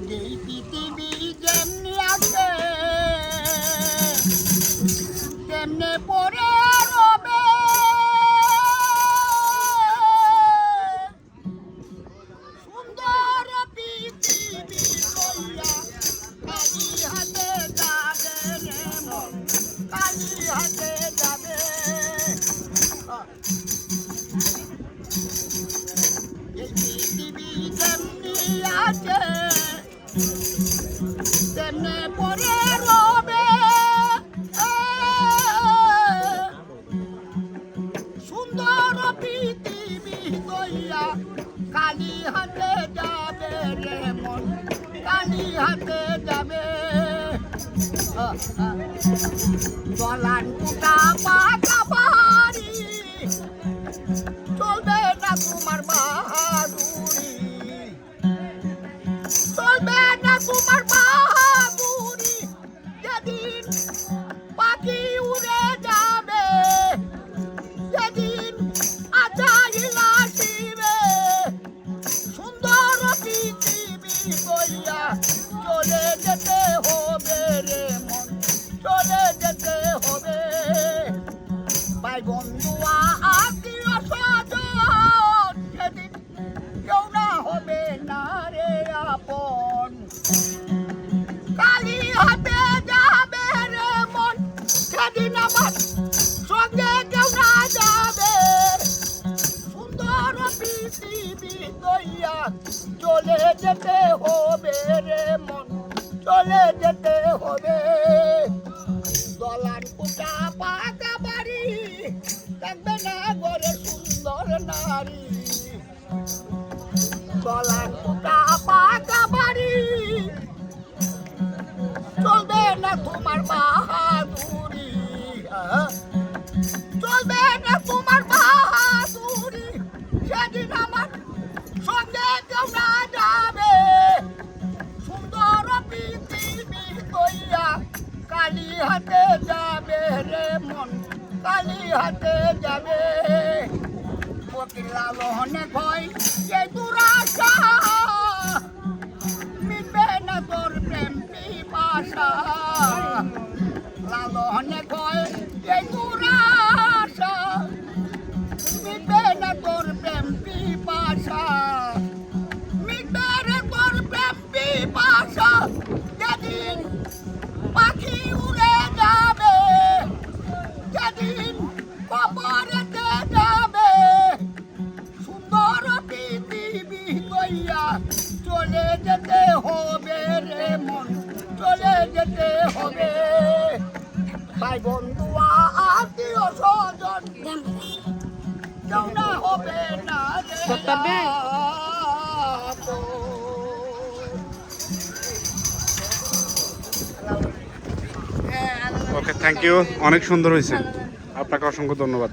যেই পৃথিবী যেমনি আছে তেমনি পরে রবে, সুন্দর পৃথিবী লইয়া কালি হাতে যাবে রে মন, কালি হাতে যাবে। এই পৃথিবী যেমনি আছে তেমনি পরে রবে, সুন্দর পৃথিবী লইয়া কালি হাতে যাবে রে মন, কালি হাতে যাবে। দলান কুটা পাকা বাড়ি চলবে না তোমার বাহাদুরি, চলবে না তোমার বাহাদুরি। যেদিন পাখি উড়ে যাবে, যেদিন আজাইল আসিবে, সুন্দর পৃথিবী বইয়া চলে যেতে হবে রে মন, চলে যেতে হবে। ভাই বন্ধু আত্মীয় স্বজন সেদিন কেউ না হবে না রে আপন, কালি হাতে যাবে রে মন, সেদিন আমার সঙ্গে কেউ না যাবে। সুন্দর পৃথিবী লইয়া চলে যেতে হবে রে মন, চলে যেতে হবে। দলান কুটা পাকা বাড়ি থাকবে না ঘরে সুন্দর নারী, দলান কুটা পাকা বাড়ি চলবে না তোমার বাহাদুরি, চলবে না তোমার বাহাদুরি। সেদিন আমার সঙ্গে কেউ না যাবে, সুন্দর পৃথিবী লইয়া কালি হাতে যাবে রে মন, কালি হাতে যাবে। ফকির লালনে ভয় যে দুরাশা, মিটবে না তোর প্রেম পিপাসা। লালনে ভয় যে দুরাশা, মিটবে না তোর প্রেম পিপাসা, মিটবে রে তোর প্রেম পিপাসা। যেদিন পাখি উড়ে যাবে, যেদিন কবরেতে যাবে, সুন্দর পৃথিবী লইয়া চলে যেতে হবে রে মন, চলে যেতে হবে। ভাই বন্ধু আত্মীয় স্বজন কেউ না হবে না রে আপন। ওকে, থ্যাংক ইউ, অনেক সুন্দর হয়েছে, আপনাকে অসংখ্য ধন্যবাদ।